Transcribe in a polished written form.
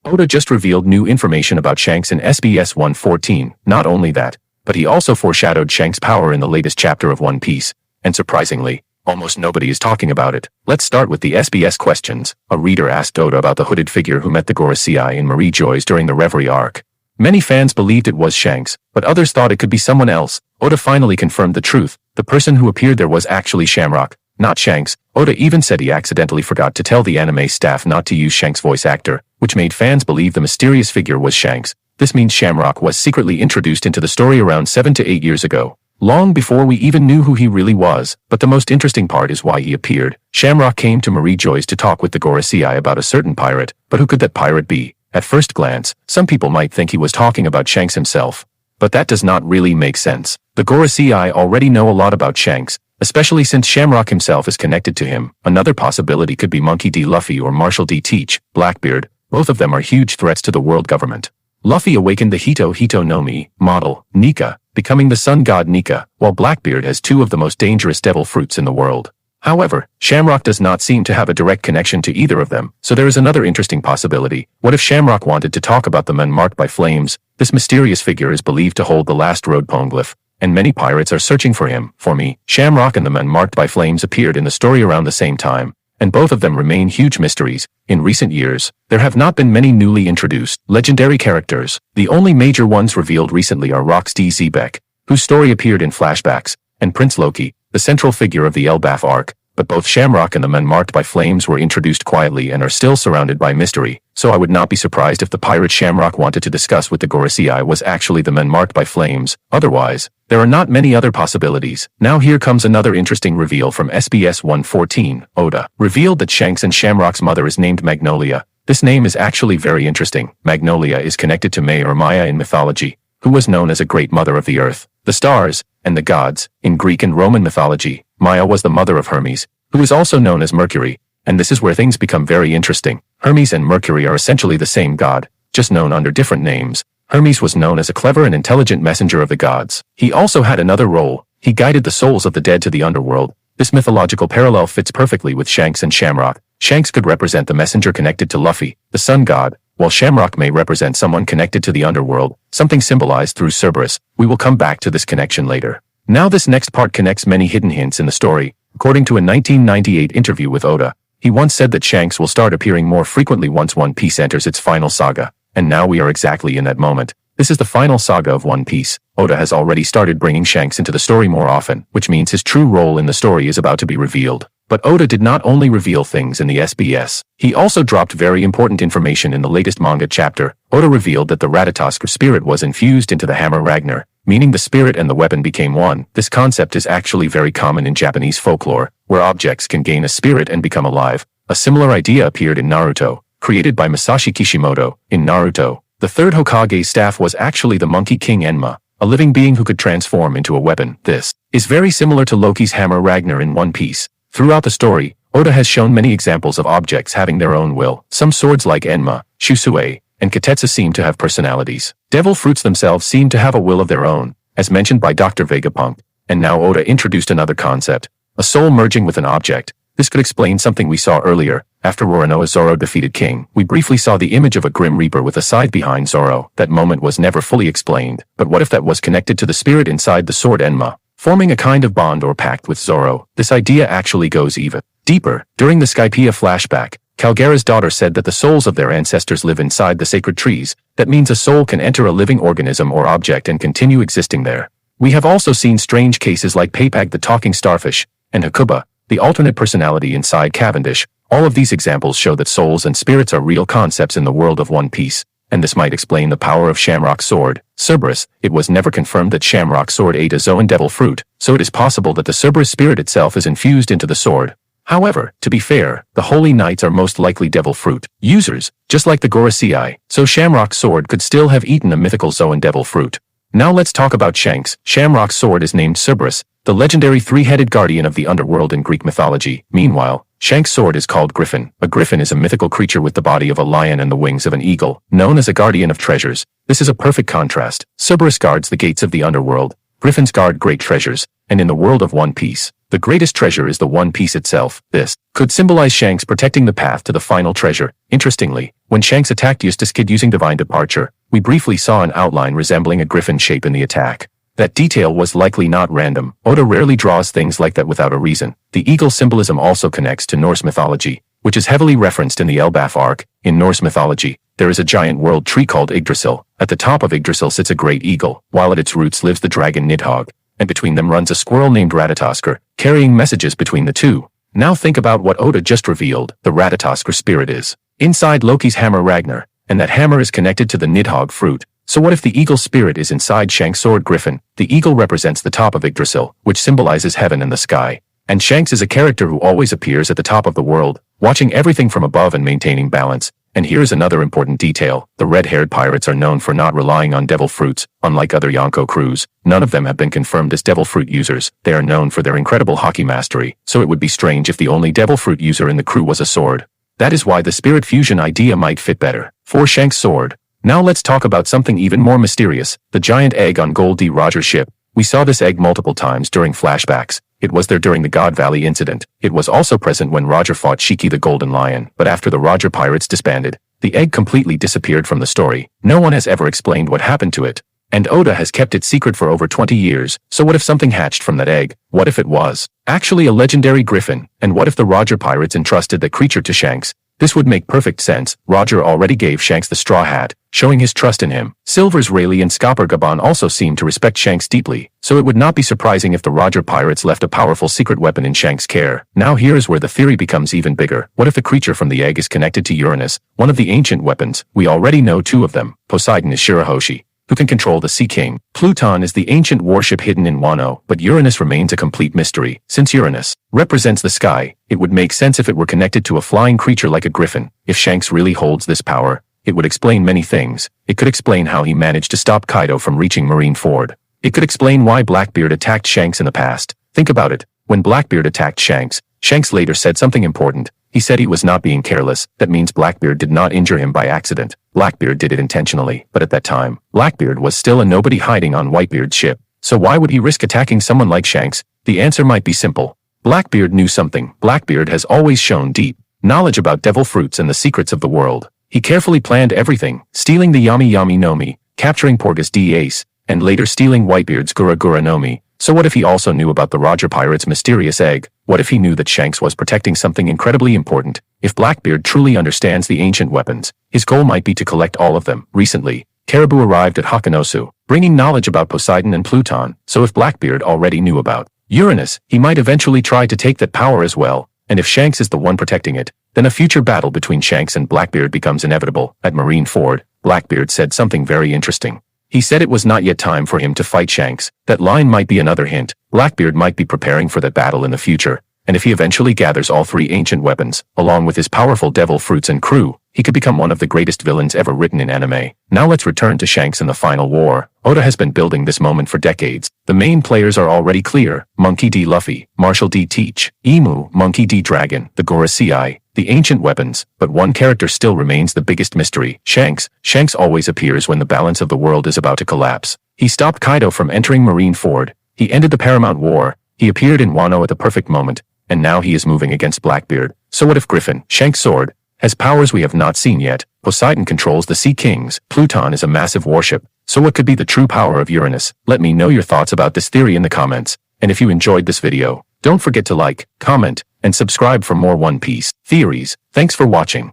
Oda just revealed new information about Shanks in SBS 114. Not only that, but he also foreshadowed Shanks' power in the latest chapter of One Piece. And surprisingly, almost nobody is talking about it. Let's start with the SBS questions. A reader asked Oda about the hooded figure who met the Gorosei in Marie Joy's during the Reverie arc. Many fans believed it was Shanks, but others thought it could be someone else. Oda finally confirmed the truth. The person who appeared there was actually Shamrock, not Shanks. Oda even said he accidentally forgot to tell the anime staff not to use Shanks' voice actor, which made fans believe the mysterious figure was Shanks. This means Shamrock was secretly introduced into the story around 7 to 8 years ago, long before we even knew who he really was. But the most interesting part is why he appeared. Shamrock came to Marie Joy's to talk with the Gorosei about a certain pirate, but who could that pirate be? At first glance, some people might think he was talking about Shanks himself, but that does not really make sense. The Gorosei already know a lot about Shanks, especially since Shamrock himself is connected to him. Another possibility could be Monkey D. Luffy or Marshall D. Teach, Blackbeard. Both of them are huge threats to the world government. Luffy awakened the Hito no Mi model, Nika, becoming the sun god Nika, while Blackbeard has two of the most dangerous devil fruits in the world. However, Shamrock does not seem to have a direct connection to either of them, so there is another interesting possibility. What if Shamrock wanted to talk about the men marked by flames? This mysterious figure is believed to hold the last road poneglyph, and many pirates are searching for him. For me, Shamrock and the men marked by flames appeared in the story around the same time, and both of them remain huge mysteries. In recent years, there have not been many newly introduced legendary characters. The only major ones revealed recently are Rox D. Zebek, whose story appeared in flashbacks, and Prince Loki, the central figure of the Elbaf arc. But both Shamrock and the men marked by flames were introduced quietly and are still surrounded by mystery, so I would not be surprised if the pirate Shamrock wanted to discuss with the Gorosei was actually the men marked by flames. Otherwise, there are not many other possibilities. Now here comes another interesting reveal from SBS 114. Oda revealed that Shanks and Shamrock's mother is named Magnolia. This name is actually very interesting. Magnolia is connected to May or Maya in mythology, who was known as a great mother of the earth, the stars, and the gods. In Greek and Roman mythology, Maya was the mother of Hermes, who is also known as Mercury, and this is where things become very interesting. Hermes and Mercury are essentially the same god, just known under different names. Hermes was known as a clever and intelligent messenger of the gods. He also had another role. He guided the souls of the dead to the underworld. This mythological parallel fits perfectly with Shanks and Shamrock. Shanks could represent the messenger connected to Luffy, the sun god, while Shamrock may represent someone connected to the underworld, something symbolized through Cerberus. We will come back to this connection later. Now this next part connects many hidden hints in the story. According to a 1998 interview with Oda, he once said that Shanks will start appearing more frequently once One Piece enters its final saga, and now we are exactly in that moment. This is the final saga of One Piece. Oda has already started bringing Shanks into the story more often, which means his true role in the story is about to be revealed. But Oda did not only reveal things in the SBS, he also dropped very important information in the latest manga chapter. Oda revealed that the Ratatosk spirit was infused into the hammer Ragnar, meaning the spirit and the weapon became one. This concept is actually very common in Japanese folklore, where objects can gain a spirit and become alive. A similar idea appeared in Naruto, created by Masashi Kishimoto. In Naruto, the third Hokage's staff was actually the Monkey King Enma, a living being who could transform into a weapon. This is very similar to Loki's hammer Ragnar in One Piece. Throughout the story, Oda has shown many examples of objects having their own will. Some swords like Enma, Shusue, and Katetsu seem to have personalities. Devil fruits themselves seem to have a will of their own, as mentioned by Dr. Vegapunk. And now Oda introduced another concept, a soul merging with an object. This could explain something we saw earlier. After Roronoa Zoro defeated King, we briefly saw the image of a Grim Reaper with a scythe behind Zoro. That moment was never fully explained, but what if that was connected to the spirit inside the sword Enma, forming a kind of bond or pact with Zoro? This idea actually goes even deeper. During the Skypiea flashback, Calgara's daughter said that the souls of their ancestors live inside the sacred trees. That means a soul can enter a living organism or object and continue existing there. We have also seen strange cases like Papag the talking starfish, and Hakuba, the alternate personality inside Cavendish. All of these examples show that souls and spirits are real concepts in the world of One Piece, and this might explain the power of Shamrock's sword, Cerberus. It was never confirmed that Shamrock's sword ate a Zoan devil fruit, so it is possible that the Cerberus spirit itself is infused into the sword. However, to be fair, the Holy Knights are most likely devil fruit users, just like the Gorosei, so Shamrock's sword could still have eaten a mythical Zoan devil fruit. Now let's talk about Shanks. Shamrock's sword is named Cerberus, the legendary three-headed guardian of the underworld in Greek mythology. Meanwhile, Shanks' sword is called Griffin. A griffin is a mythical creature with the body of a lion and the wings of an eagle, known as a guardian of treasures. This is a perfect contrast. Cerberus guards the gates of the underworld, griffins guard great treasures, and in the world of One Piece, The greatest treasure is the One Piece itself. This could symbolize Shanks protecting the path to the final treasure. Interestingly, when Shanks attacked Eustace Kid using Divine Departure, we briefly saw an outline resembling a griffin shape in the attack. That detail was likely not random. Oda rarely draws things like that without a reason. The eagle symbolism also connects to Norse mythology, which is heavily referenced in the Elbaf arc. In Norse mythology, there is a giant world tree called Yggdrasil. At the top of Yggdrasil sits a great eagle, while at its roots lives the dragon Nidhogg, and between them runs a squirrel named Ratatoskr, carrying messages between the two. Now think about what Oda just revealed. The Ratatoskr spirit is inside Loki's hammer Ragnar, and that hammer is connected to the Nidhogg fruit. So what if the eagle spirit is inside Shanks' sword Griffin? The eagle represents the top of Yggdrasil, which symbolizes heaven and the sky. And Shanks is a character who always appears at the top of the world, watching everything from above and maintaining balance. And here's another important detail. The red-haired pirates are known for not relying on devil fruits. Unlike other Yonko crews, none of them have been confirmed as devil fruit users. They are known for their incredible hockey mastery, so it would be strange if the only devil fruit user in the crew was a sword. That is why the spirit fusion idea might fit better for Shanks' sword. Now let's talk about something even more mysterious, the giant egg on Gold D. Roger's ship. We saw this egg multiple times during flashbacks. It was there during the God Valley incident. It was also present when Roger fought Shiki the Golden Lion, but after the Roger pirates disbanded, the egg completely disappeared from the story. No one has ever explained what happened to it. And Oda has kept it secret for over 20 years, so what if something hatched from that egg? What if it was actually a legendary griffin? And what if the Roger pirates entrusted the creature to Shanks? This would make perfect sense. Roger already gave Shanks the straw hat, showing his trust in him. Silver's Rayleigh and Scopper Gabon also seemed to respect Shanks deeply, so it would not be surprising if the Roger pirates left a powerful secret weapon in Shanks' care. Now here's where the theory becomes even bigger. What if the creature from the egg is connected to Uranus, one of the ancient weapons? We already know two of them. Poseidon is Shirahoshi, who can control the Sea King. Pluton is the ancient warship hidden in Wano, but Uranus remains a complete mystery. Since Uranus represents the sky, it would make sense if it were connected to a flying creature like a griffin. If Shanks really holds this power, it would explain many things. It could explain how he managed to stop Kaido from reaching Marineford. It could explain why Blackbeard attacked Shanks in the past. Think about it. When Blackbeard attacked Shanks, Shanks later said something important. He said he was not being careless. That means Blackbeard did not injure him by accident. Blackbeard did it intentionally, but at that time, Blackbeard was still a nobody hiding on Whitebeard's ship. So why would he risk attacking someone like Shanks? The answer might be simple. Blackbeard knew something. Blackbeard has always shown deep knowledge about devil fruits and the secrets of the world. He carefully planned everything, stealing the Yami Yami no Mi, capturing Porgus D. Ace, and later stealing Whitebeard's Gura Gura no Mi. So what if he also knew about the Roger pirates' mysterious egg? What if he knew that Shanks was protecting something incredibly important? If Blackbeard truly understands the ancient weapons, his goal might be to collect all of them. Recently, Caribou arrived at Hakanosu, bringing knowledge about Poseidon and Pluton. So if Blackbeard already knew about Uranus, he might eventually try to take that power as well. And if Shanks is the one protecting it, then a future battle between Shanks and Blackbeard becomes inevitable. At Marineford, Blackbeard said something very interesting. He said it was not yet time for him to fight Shanks. That line might be another hint. Blackbeard might be preparing for that battle in the future. And if he eventually gathers all three ancient weapons, along with his powerful devil fruits and crew, he could become one of the greatest villains ever written in anime. Now let's return to Shanks in the final war. Oda has been building this moment for decades. The main players are already clear. Monkey D. Luffy, Marshall D. Teach, Emu, Monkey D. Dragon, the Gorosei, the ancient weapons, but one character still remains the biggest mystery. Shanks. Shanks always appears when the balance of the world is about to collapse. He stopped Kaido from entering Marineford. He ended the Paramount War. He appeared in Wano at the perfect moment. And now he is moving against Blackbeard. So what if Griffin, Shanks' sword, has powers we have not seen yet? Poseidon controls the Sea Kings. Pluton is a massive warship. So what could be the true power of Uranus? Let me know your thoughts about this theory in the comments. And if you enjoyed this video, don't forget to like, comment, and subscribe for more One Piece theories. Thanks for watching.